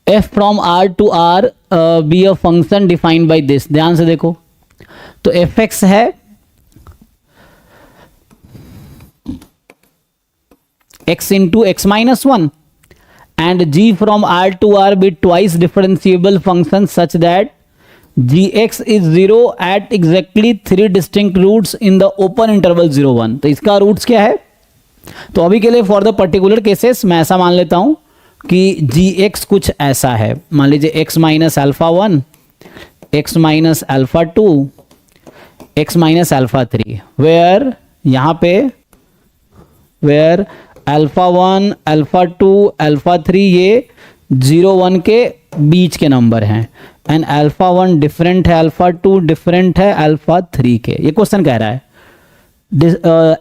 F from R to R be a function defined by this. ध्यान से देखो, तो एफ एक्स है x into x minus 1 and g from r to r be twice differentiable functions such that gx is 0 at exactly 3 distinct roots in the open interval 0 1। तो इसका roots क्या है? तो अभी के लिए फॉर द पर्टिकुलर केसेस मैं ऐसा मान लेता हूं कि gx कुछ ऐसा है, मान लीजिए x minus alpha 1, x minus alpha 2, x minus alpha 3, where यहां पे वेयर अल्फा 1, अल्फा 2, अल्फा 3 ये 0 1 के बीच के नंबर हैं, एंड अल्फा 1 डिफरेंट है, अल्फा 2 डिफरेंट है अल्फा 3 के। ये क्वेश्चन कह रहा है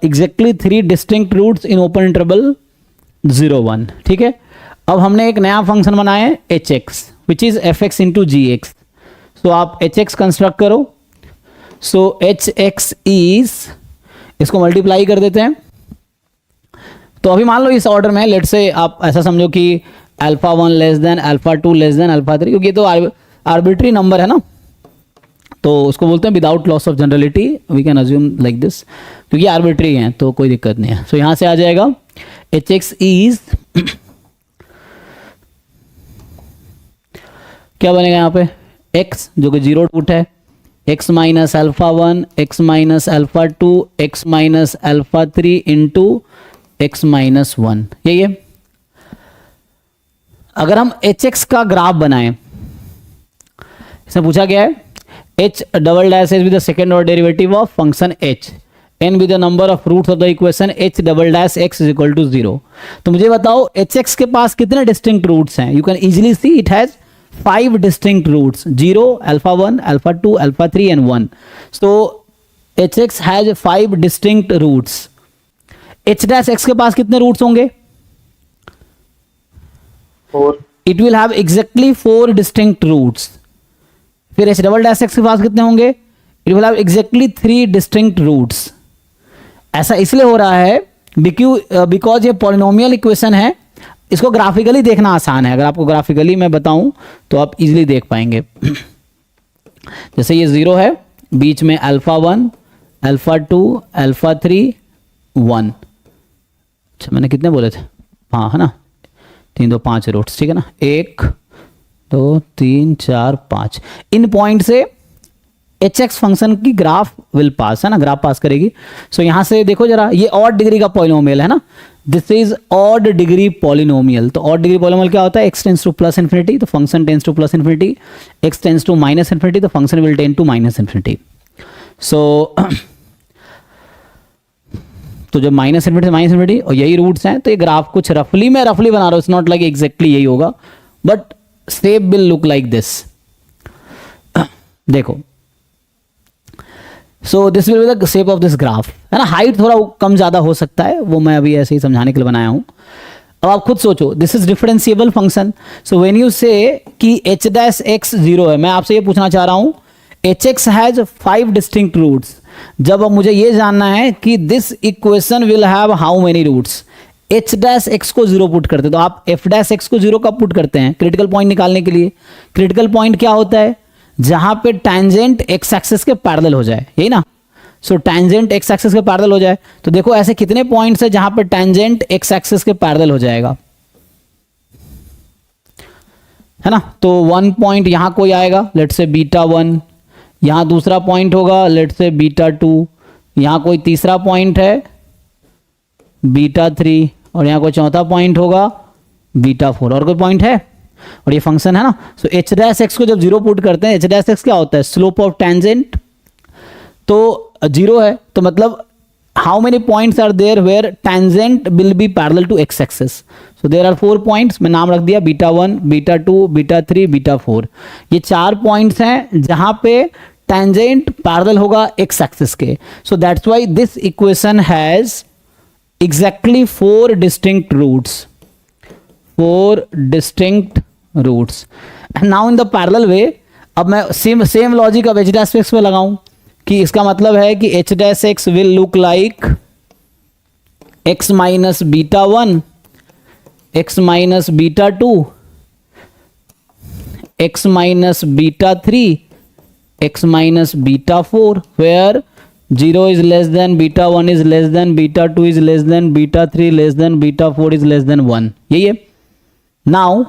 exactly 3 distinct roots in open interval 0 1। ठीक है, अब हमने एक नया फंक्शन बनाया है H X which is F X into G X. So आप एच एक्स कंस्ट्रक्ट करो। सो एच एक्स इज, इसको मल्टीप्लाई कर देते हैं। तो अभी मान लो इस ऑर्डर में, लेट से आप ऐसा समझो कि alpha 1 less than alpha 2 less than alpha 3, क्योंकि ये तो आर्बिट्री नंबर है ना, तो उसको बोलते हैं without loss of generality we can assume like this, क्योंकि आर्बिट्री है तो कोई दिक्कत नहीं है। सो यहां से आ जाएगा एच एक्स इज क्या बनेगा यहाँ पे x जो कि 0 रूट है, x minus alpha 1, x minus alpha 2, x minus alpha 3 into x minus 1। यही है। अगर हम एच एक्स का ग्राफ बनाएं, इसमें पूछा गया है h double dash H with the second order derivative of function h n with the number of roots of the equation h double dash x is equal to 0। तो मुझे बताओ H x के पास कितने डिस्टिंक्ट रूट्स हैं? You can easily see it has 5 distinct roots, 0, alpha 1, alpha 2, alpha 3 and 1. So hx has 5 distinct roots. h dash x के पास कितने roots होंगे? 4। It will have exactly 4 distinct roots. फिर h double dash x के पास कितने होंगे? It will have exactly 3 distinct roots. ऐसा इसलिए हो रहा है because ये polynomial equation है, इसको ग्राफिकली देखना आसान है। अगर आपको ग्राफिकली मैं बताऊं तो आप इजीली देख पाएंगे। जैसे ये 0 है, बीच में अल्फा 1, अल्फा 2, अल्फा 3, 1। अच्छा मैंने कितने बोले थे? हाँ है ना, 3 2 5 रूट्स। ठीक है ना, 1 2 3 4 5। इन पॉइंट से एच एक्स फंक्शन की ग्राफ विल पास, है ना, ग्राफ पास करेगी। सो यहां से देखो जरा, ये ऑड डिग्री का पॉलिनोमियल है ना, this is odd degree polynomial. तो ऑड डिग्री पॉलिनोमियल क्या होता है? x tends to plus infinity तो function tends to plus infinity, x tends to minus infinity तो function will tend to minus infinity. So तो जब माइनस इन्फिनिटी माइनस इन्फिनिटी और यही रूट्स हैं, तो ये ग्राफ कुछ रफली मैं रफली बना रहा हूं, इट्स नॉट लाइक एग्जैक्टली यही होगा, but shape will look like this. देखो, so this will be the shape of this graph, है ना। हाइट थोड़ा कम ज्यादा हो सकता है, वो मैं अभी ऐसे ही समझाने के लिए बनाया हूं। अब आप खुद सोचो, this is differentiable function. So when you से कि h डैश x 0 है, मैं आपसे ये पूछना चाह रहा हूं H x has 5 distinct roots. जब अब मुझे ये जानना है कि this equation will have how many roots, h dash x को 0 पुट करते, तो आप f डैश x को 0 कब पुट करते हैं? क्रिटिकल पॉइंट निकालने के लिए। क्रिटिकल पॉइंट क्या होता है? जहां पे टैंजेंट एक्स एक्सिस के पैरेलल हो जाए, यही ना। सो टैंजेंट एक्स एक्सिस के पैरेलल हो जाए, तो देखो ऐसे कितने पॉइंट्स है जहां पे टैंजेंट एक्स एक्सिस के पैरेलल हो जाएगा, है ना। तो 1 पॉइंट यहां कोई आएगा, लेट से बीटा 1, यहां दूसरा पॉइंट होगा लेट से बीटा 2, यहां कोई तीसरा पॉइंट है बीटा 3, और यहां कोई चौथा पॉइंट होगा बीटा 4, और कोई पॉइंट है, और ये फंक्शन है ना। सो एच डैश एक्स को जब 0 पुट करते हैं, एच डैश एक्स क्या होता है? स्लोप ऑफ टैंजेंट, तो 0 है, तो मतलब how many points are there where tangent will be parallel to x axis. So there are 4 points, मैं नाम रख दिया बीटा 1, बीटा 2, बीटा 3, बीटा 4। ये 4 पॉइंट्स हैं जहां पे टैंजेंट पैरेलल होगा एक्स एक्सिस के। So that's why this equation has exactly 4 distinct roots, 4 distinct roots. And now in the parallel way, अब मैं सेम लॉजिक अब एच डैश एक्स पे लगाऊं कि इसका मतलब है कि H dash X will look like X minus beta 1, X minus beta 2, x minus beta 3, x minus beta 4, where 0 is less than, beta 1 is less than, beta 2 is less than, beta 3 less than, beta 4 is less than 1. यही है. Now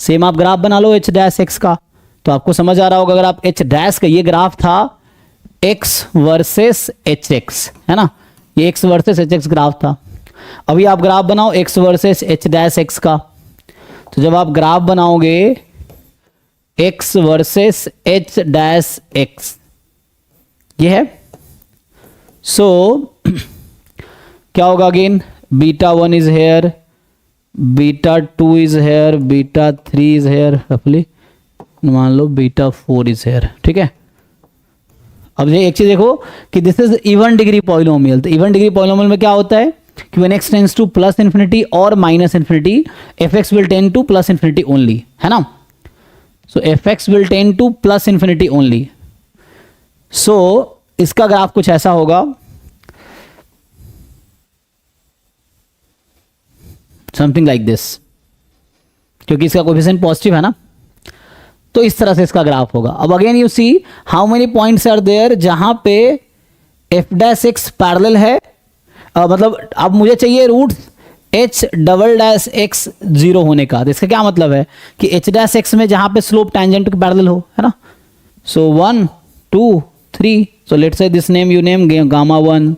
same आप graph बना लो h dash x का, तो आपको समझ आ रहा होगा. अगर आप h डैश का, ये ग्राफ था x वर्सेस hx, है ना, ये x वर्सेस hx ग्राफ था. अभी आप ग्राफ बनाओ x versus h dash x का, तो जब आप ग्राफ बनाओगे x versus h dash x, ये है. सो क्या होगा again, beta 1 is here, beta 2 is here, beta 3 is here, रफली मान लो बीटा 4 इज हेयर. ठीक है. अब ये एक चीज देखो कि this is even degree polynomial. तो इवन डिग्री पॉलिनोमियल में क्या होता है कि when x tends to plus infinity और minus infinity, fx will tend to plus infinity only, है ना. So fx will tend to plus infinity only. So इसका ग्राफ कुछ ऐसा होगा, समथिंग लाइक दिस, क्योंकि इसका कोएफिशिएंट पॉजिटिव है ना, तो इस तरह से इसका ग्राफ होगा. अब again you see how many points are there जहां पे f डैश x पैरेलल है. मतलब अब मुझे चाहिए roots h double dash x 0 होने का. तो इसका क्या मतलब है कि h डैश x में जहां पे स्लोप टैंजेंट के पैरेलल हो, है ना. So 1 2 3, so let's say this name you name gamma 1,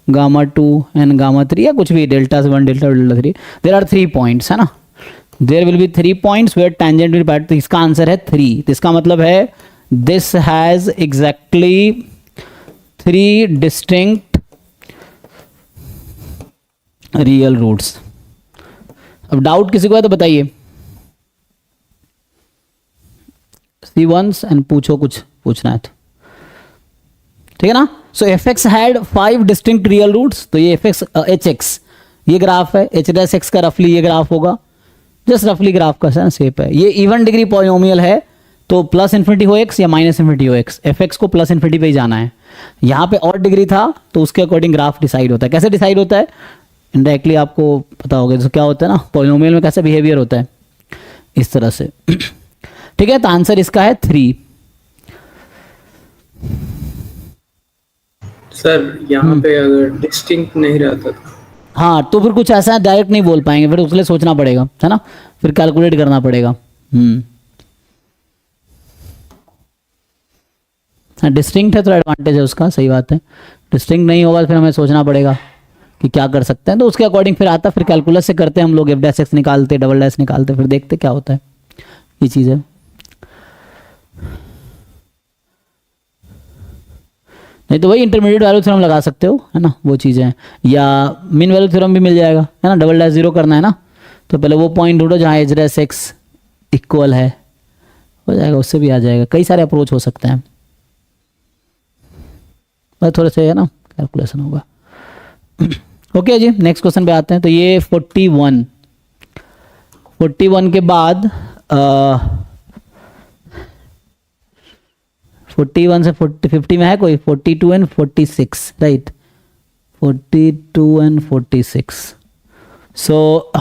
gamma 2 and gamma 3, या कुछ भी, delta 1 delta 3. There are 3 points, है ना. There will be 3 points where tangent will parallel. तो इसका आंसर है 3. तो इसका मतलब है this has exactly 3 distinct real roots. अब डाउट किसी को है तो बताइए, सी वंस एंड पूछो, कुछ पूछना है तो. ठीक है ना. So fx had 5 distinct real roots. तो ये fx hx ये ग्राफ है, h डैश x का रफली ये ग्राफ होगा, जस्ट रफली ग्राफ का शेप है. ये इवन डिग्री पॉलिनोमियल है, तो प्लस इन्फिनिटी हो x या माइनस इन्फिनिटी हो x, fx को प्लस इन्फिनिटी पे ही जाना है. यहाँ पे और डिग्री था तो उसके अकॉर्डिंग ग्राफ डिसाइड होता है. कैसे डिसाइड होता है, इनडायरेक्टली आपको पता होगा. तो क्या होता है ना, पॉलिनोमियल में कैसा बिहेवियर होता है, इस तरह से. ठीक है. तो आंसर इसका है 3. सर यहाँ पे अगर डिस्टिंक्ट नहीं रहता तो, हाँ, तो फिर कुछ ऐसा डायरेक्ट नहीं बोल पाएंगे, फिर उसके लिए सोचना पड़ेगा, है ना, फिर कैलकुलेट करना पड़ेगा. डिस्टिंक्ट है तो एडवांटेज है उसका, सही बात है. डिस्टिंक्ट नहीं होगा फिर हमें सोचना पड़ेगा कि क्या कर सकते हैं. तो उसके अकॉर्डिंग फिर आता, फिर कैलकुलस से करते हैं हम लोग, एफ डैश एक्स निकालते, डबल डैश निकालते, फिर देखते क्या होता है. ये चीज़ है. नहीं तो वही इंटरमीडिएट वैल्यू थ्योरम लगा सकते हो, है ना, वो चीज़ें हैं. या मीन वैल्यू थ्योरम भी मिल जाएगा, है ना. डबल डैश 0 करना है ना, तो पहले वो पॉइंट ढूंढो जहाँ एच डैश एक्स इक्वल है, हो जाएगा, उससे भी आ जाएगा. कई सारे अप्रोच हो सकते हैं, बस थोड़े से, है ना, कैलकुलेशन होगा. ओके जी, नेक्स्ट क्वेश्चन पे आते हैं. तो ये 41 के बाद 41 से 50 में है कोई, 42 एंड 46, राइट. 42 एंड 46. सो